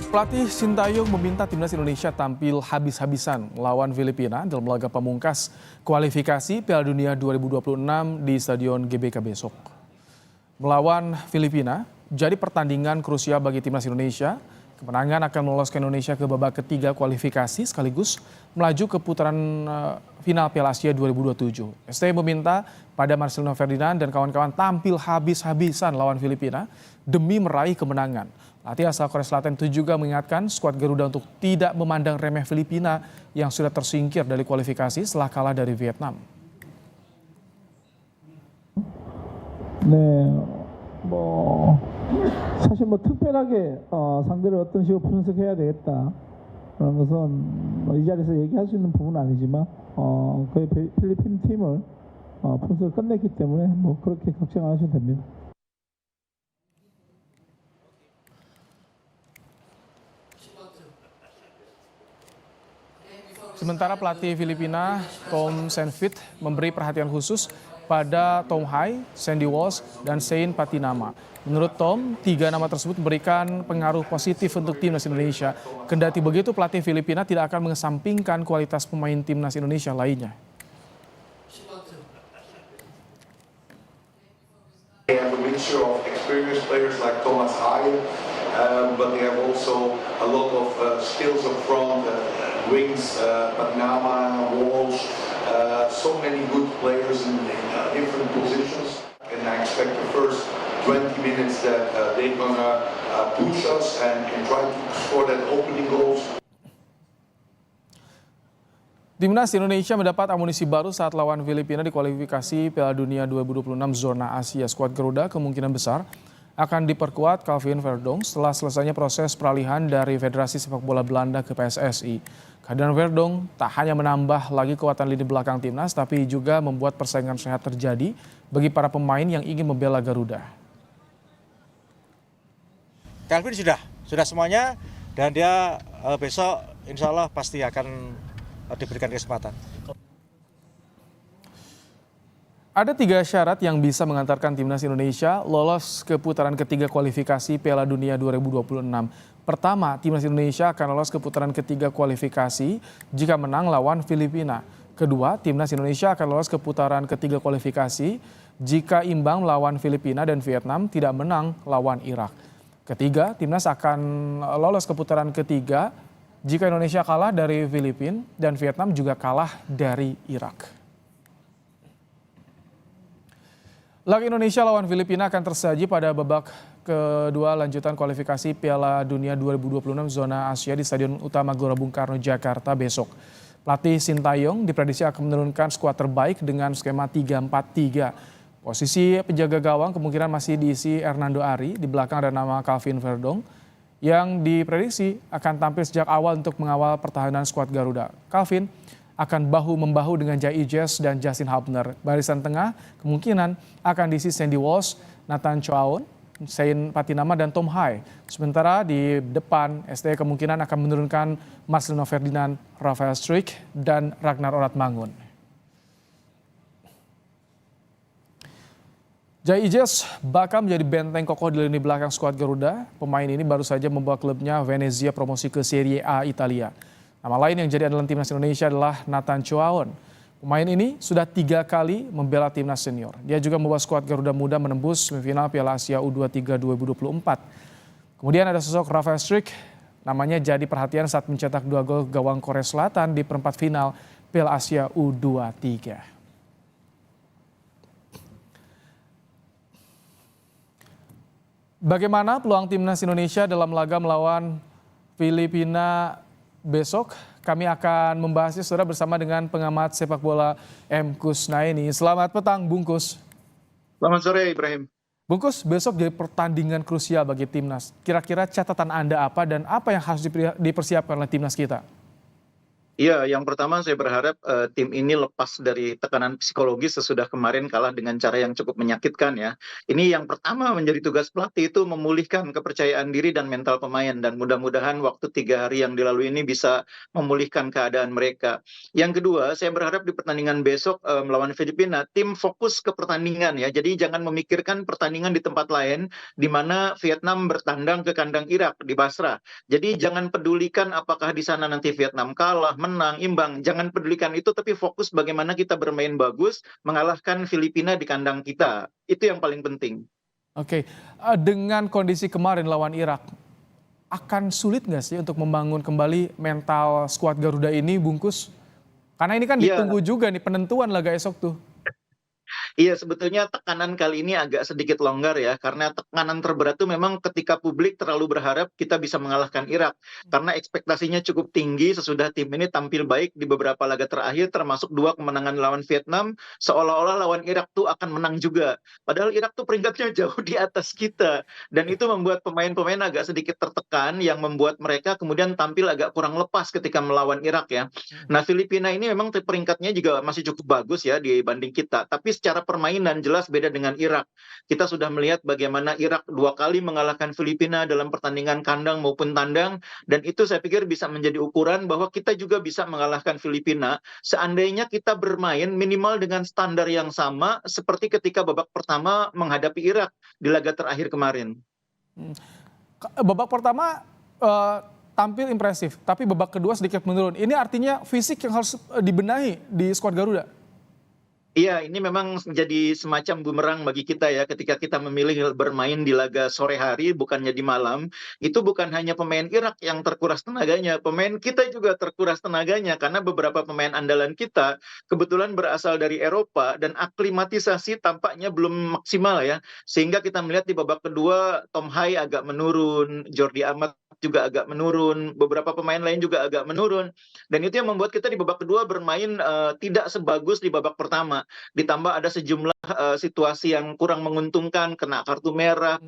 Pelatih Sintayong meminta timnas Indonesia tampil habis-habisan melawan Filipina dalam laga pamungkas kualifikasi Piala Dunia 2026 di Stadion GBK besok. Melawan Filipina jadi pertandingan krusial bagi timnas Indonesia. Kemenangan akan meloloskan Indonesia ke babak ketiga kualifikasi sekaligus melaju ke putaran final Piala Asia 2027. ST meminta pada Marcelino Ferdinand dan kawan-kawan tampil habis-habisan lawan Filipina demi meraih kemenangan. Pelatih asal Korea Selatan itu juga mengingatkan skuad Garuda untuk tidak memandang remeh Filipina yang sudah tersingkir dari kualifikasi setelah kalah dari Vietnam. 사실 특별하게 상대를 어떤 식으로 분석해야 되겠다 그런 것은 이 자리에서 얘기할 수 있는 부분은 아니지만 거의 필리핀 팀을 분석을 끝냈기 때문에 그렇게 걱정 안 하셔도 됩니다. Sementara pelatih Filipina Tom Saintfiet memberi perhatian khusus pada Tom Hai, Sandy Walsh, dan Shane Patinama. Menurut Tom, 3 nama tersebut memberikan pengaruh positif untuk timnas Indonesia. Kendati begitu, pelatih Filipina tidak akan mengesampingkan kualitas pemain timnas Indonesia lainnya. They have a mixture of experienced players like Thomas Haye, but they have also a lot of skills up front, wings, Patinama, Walsh, so many good players in different positions. And I expect the first 20 minutes that they're gonna push us and try to score that opening goals. Timnas Indonesia mendapat amunisi baru saat lawan Filipina di kualifikasi Piala Dunia 2026 zona Asia. Skuad Garuda kemungkinan besar akan diperkuat Calvin Verdong setelah selesainya proses peralihan dari Federasi Sepak Bola Belanda ke PSSI. Kehadiran Verdong tak hanya menambah lagi kekuatan lini belakang timnas, tapi juga membuat persaingan sehat terjadi bagi para pemain yang ingin membela Garuda. Calvin sudah semuanya, dan dia besok insya Allah pasti akan diberikan kesempatan. Ada 3 syarat yang bisa mengantarkan timnas Indonesia lolos ke putaran ketiga kualifikasi Piala Dunia 2026. Pertama, timnas Indonesia akan lolos ke putaran ketiga kualifikasi jika menang lawan Filipina. Kedua, timnas Indonesia akan lolos ke putaran ketiga kualifikasi jika imbang melawan Filipina dan Vietnam tidak menang lawan Irak. Ketiga, timnas akan lolos ke putaran ketiga jika Indonesia kalah dari Filipina dan Vietnam juga kalah dari Irak. Laga Indonesia lawan Filipina akan tersaji pada babak kedua lanjutan kualifikasi Piala Dunia 2026 zona Asia di Stadion Utama Gelora Bung Karno, Jakarta besok. Pelatih Sintayong diprediksi akan menurunkan skuad terbaik dengan skema 3-4-3. Posisi penjaga gawang kemungkinan masih diisi Hernando Ari, di belakang ada nama Calvin Verdong yang diprediksi akan tampil sejak awal untuk mengawal pertahanan skuad Garuda. Calvin akan bahu-membahu dengan Jai Ijes dan Justin Hubner. Barisan tengah kemungkinan akan diisi Sandy Walsh, Nathan Choaon, Shane Patinama, dan Tom Hai. Sementara di depan, ST kemungkinan akan menurunkan Marcelino Ferdinand, Rafael Struijk, dan Ragnar Oratmangun. Jai Ijes bakal menjadi benteng kokoh di lini belakang skuad Garuda. Pemain ini baru saja membawa klubnya Venezia promosi ke Serie A Italia. Nama lain yang jadi andalan timnas Indonesia adalah Nathan Choaon. Pemain ini sudah 3 kali membela timnas senior. Dia juga membawa skuad Garuda Muda menembus semifinal Piala Asia U23 2024. Kemudian ada sosok Rafael Struijk, namanya jadi perhatian saat mencetak 2 gol gawang Korea Selatan di perempat final Piala Asia U23. Bagaimana peluang timnas Indonesia dalam laga melawan Filipina besok? Kami akan membahasnya saudara bersama dengan pengamat sepak bola M. Kusnaini. Selamat petang Bungkus. Selamat sore Ibrahim. Bungkus, besok jadi pertandingan krusial bagi timnas. Kira-kira catatan Anda apa dan apa yang harus dipersiapkan oleh timnas kita? Iya, yang pertama saya berharap tim ini lepas dari tekanan psikologis sesudah kemarin kalah dengan cara yang cukup menyakitkan ya. Ini yang pertama menjadi tugas pelatih itu memulihkan kepercayaan diri dan mental pemain dan mudah-mudahan waktu 3 hari yang dilalui ini bisa memulihkan keadaan mereka. Yang kedua, saya berharap di pertandingan besok melawan Filipina, tim fokus ke pertandingan ya. Jadi jangan memikirkan pertandingan di tempat lain di mana Vietnam bertandang ke kandang Irak di Basra. Jadi jangan pedulikan apakah di sana nanti Vietnam kalah, menang, imbang. Jangan pedulikan itu, tapi fokus bagaimana kita bermain bagus, mengalahkan Filipina di kandang kita. Itu yang paling penting. Oke, dengan kondisi kemarin lawan Irak, akan sulit nggak sih untuk membangun kembali mental skuad Garuda ini, Bungkus? Karena ini kan Iya, ditunggu juga nih penentuan laga esok tuh. Iya, sebetulnya tekanan kali ini agak sedikit longgar ya, karena tekanan terberat itu memang ketika publik terlalu berharap kita bisa mengalahkan Irak. Karena ekspektasinya cukup tinggi sesudah tim ini tampil baik di beberapa laga terakhir, termasuk 2 kemenangan lawan Vietnam, seolah-olah lawan Irak tuh akan menang juga. Padahal Irak tuh peringkatnya jauh di atas kita. Dan itu membuat pemain-pemain agak sedikit tertekan, yang membuat mereka kemudian tampil agak kurang lepas ketika melawan Irak ya. Nah, Filipina ini memang peringkatnya juga masih cukup bagus ya dibanding kita. Tapi secara permainan jelas beda dengan Irak. Kita sudah melihat bagaimana Irak 2 kali mengalahkan Filipina dalam pertandingan kandang maupun tandang, dan itu saya pikir bisa menjadi ukuran bahwa kita juga bisa mengalahkan Filipina seandainya kita bermain minimal dengan standar yang sama seperti ketika babak pertama menghadapi Irak di laga terakhir kemarin. Babak pertama eh, tampil impresif, tapi babak kedua sedikit menurun. Ini artinya fisik yang harus dibenahi di skuad Garuda. Iya, ini memang menjadi semacam bumerang bagi kita ya, ketika kita memilih bermain di laga sore hari bukannya di malam. Itu bukan hanya pemain Irak yang terkuras tenaganya, pemain kita juga terkuras tenaganya karena beberapa pemain andalan kita kebetulan berasal dari Eropa dan aklimatisasi tampaknya belum maksimal ya. Sehingga kita melihat di babak kedua Tom Hai agak menurun, Jordi Amat juga agak menurun, beberapa pemain lain juga agak menurun. Dan itu yang membuat kita di babak kedua bermain tidak sebagus di babak pertama. Ditambah ada sejumlah situasi yang kurang menguntungkan, kena kartu merah,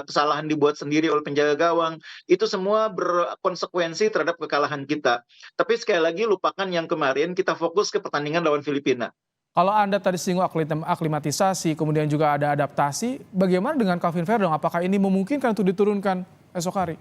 kesalahan dibuat sendiri oleh penjaga gawang. Itu semua berkonsekuensi terhadap kekalahan kita. Tapi sekali lagi lupakan yang kemarin, kita fokus ke pertandingan lawan Filipina. Kalau Anda tadi singgung aklimatisasi, kemudian juga ada adaptasi, bagaimana dengan Calvin Verdong? Apakah ini memungkinkan untuk diturunkan esok hari?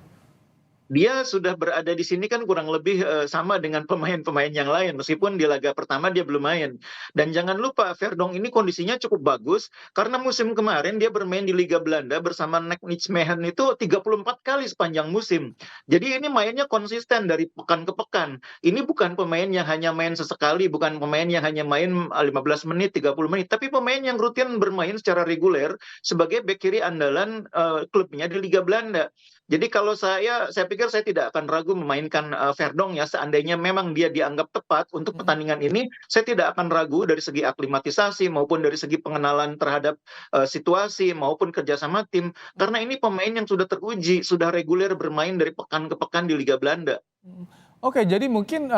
Dia sudah berada di sini kan kurang lebih sama dengan pemain-pemain yang lain, meskipun di laga pertama dia belum main. Dan jangan lupa Verdong ini kondisinya cukup bagus karena musim kemarin dia bermain di Liga Belanda bersama Nek Nijmegen itu 34 kali sepanjang musim. Jadi ini mainnya konsisten dari pekan ke pekan. Ini bukan pemain yang hanya main sesekali, bukan pemain yang hanya main 15 menit, 30 menit, tapi pemain yang rutin bermain secara reguler sebagai bek kiri andalan klubnya di Liga Belanda. Jadi kalau saya pikir saya tidak akan ragu memainkan Verdong ya, seandainya memang dia dianggap tepat untuk pertandingan ini, saya tidak akan ragu dari segi aklimatisasi maupun dari segi pengenalan terhadap situasi maupun kerjasama tim, karena ini pemain yang sudah teruji, sudah reguler bermain dari pekan ke pekan di Liga Belanda. Oke, jadi mungkin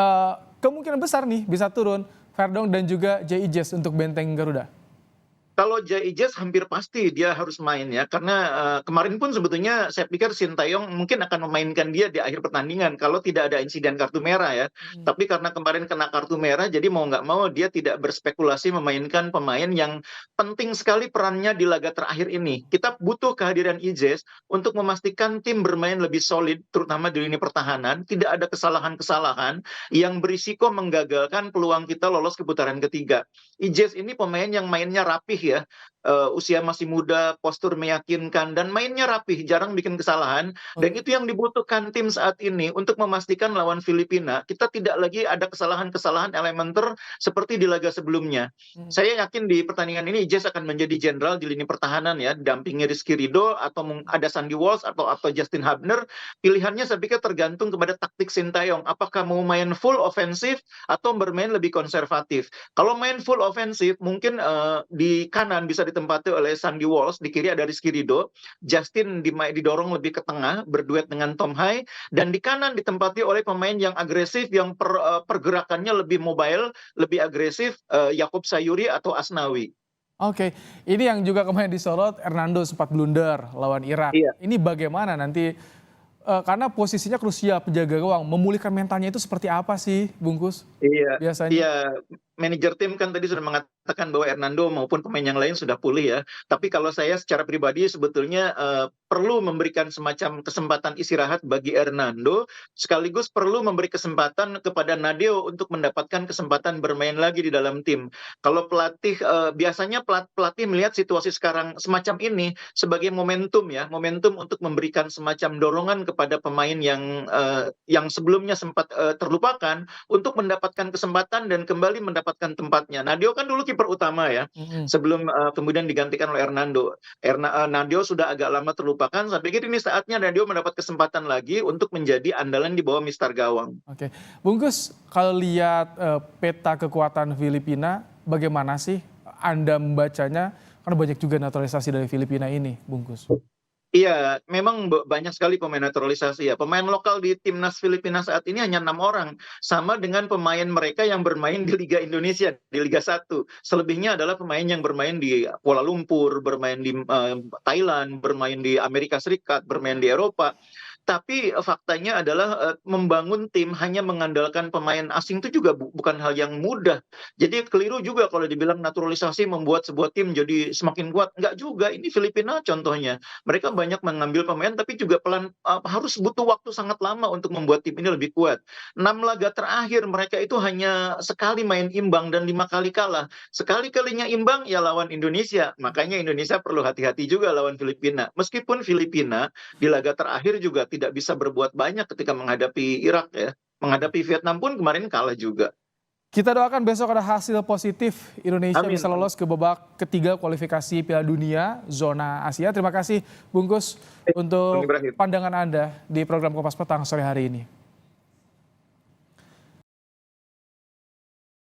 kemungkinan besar nih bisa turun Verdong dan juga J.I. Jazz untuk benteng Garuda. Kalau Jais hampir pasti dia harus main ya, karena kemarin pun sebetulnya saya pikir Sintayong mungkin akan memainkan dia di akhir pertandingan kalau tidak ada insiden kartu merah ya. Tapi karena kemarin kena kartu merah, jadi mau nggak mau dia tidak berspekulasi memainkan pemain yang penting sekali perannya di laga terakhir ini. Kita butuh kehadiran Ijes untuk memastikan tim bermain lebih solid, terutama di lini pertahanan, tidak ada kesalahan-kesalahan yang berisiko menggagalkan peluang kita lolos ke putaran ketiga. Ijes ini pemain yang mainnya rapih ya, usia masih muda, postur meyakinkan, dan mainnya rapih, jarang bikin kesalahan. Dan itu yang dibutuhkan tim saat ini untuk memastikan lawan Filipina, kita tidak lagi ada kesalahan-kesalahan elementer seperti di laga sebelumnya. Saya yakin di pertandingan ini Jazz akan menjadi jenderal di lini pertahanan ya, dampingi Rizky Ridho, atau ada Sandy Walsh, atau Justin Hubner. Pilihannya saya pikir tergantung kepada taktik Sintayong, apakah mau main full ofensif atau bermain lebih konservatif. Kalau main full ofensif, mungkin di kanan bisa ditempati oleh Sandy Walsh, di kiri ada Rizky Ridho, Justin didorong lebih ke tengah berduet dengan Tom Hai, dan di kanan ditempati oleh pemain yang agresif, yang pergerakannya lebih mobile, lebih agresif, Yakub Sayuri atau Asnawi. Oke, ini yang juga kemarin disorot, Hernando sempat blunder lawan Irak. Iya. Ini bagaimana nanti karena posisinya krusial penjaga gawang, memulihkan mentalnya itu seperti apa sih Bungkus Iya, biasanya? iya. Manajer tim kan tadi sudah mengatakan bahwa Hernando maupun pemain yang lain sudah pulih ya. Tapi kalau saya secara pribadi sebetulnya perlu memberikan semacam kesempatan istirahat bagi Hernando, sekaligus perlu memberi kesempatan kepada Nadeo untuk mendapatkan kesempatan bermain lagi di dalam tim. Kalau pelatih biasanya pelatih melihat situasi sekarang semacam ini sebagai momentum ya, momentum untuk memberikan semacam dorongan kepada pemain yang sebelumnya sempat terlupakan untuk mendapatkan kesempatan dan kembali mendapatkan tempatnya. Nadeo kan dulu kiper utama ya, Mhm. sebelum kemudian digantikan oleh Hernando. Nadeo sudah agak lama terlupakan, saya pikir ini saatnya Nadeo mendapat kesempatan lagi untuk menjadi andalan di bawah Mister Gawang. Oke, Bungkus, kalau lihat peta kekuatan Filipina, bagaimana sih Anda membacanya? Karena banyak juga naturalisasi dari Filipina ini, Bungkus. Iya, memang banyak sekali pemain naturalisasi ya. Pemain lokal di timnas Filipina saat ini hanya 6 orang, sama dengan pemain mereka yang bermain di Liga Indonesia, di Liga 1. Selebihnya adalah pemain yang bermain di Kuala Lumpur, bermain di Thailand, bermain di Amerika Serikat, bermain di Eropa. Tapi faktanya adalah membangun tim hanya mengandalkan pemain asing itu juga bukan hal yang mudah. Jadi keliru juga kalau dibilang naturalisasi membuat sebuah tim jadi semakin kuat. Enggak juga, ini Filipina contohnya. Mereka banyak mengambil pemain tapi juga harus butuh waktu sangat lama untuk membuat tim ini lebih kuat. 6 laga terakhir mereka itu hanya sekali main imbang dan 5 kali kalah. Sekali-kalinya imbang ya lawan Indonesia. Makanya Indonesia perlu hati-hati juga lawan Filipina. Meskipun Filipina di laga terakhir juga tidak bisa berbuat banyak ketika menghadapi Irak ya. Menghadapi Vietnam pun kemarin kalah juga. Kita doakan besok ada hasil positif, Indonesia Amin. bisa lolos ke babak ketiga kualifikasi Piala Dunia zona Asia. Terima kasih Bungkus untuk Bung Ibrahim. pandangan Anda di program Kompas Petang sore hari ini.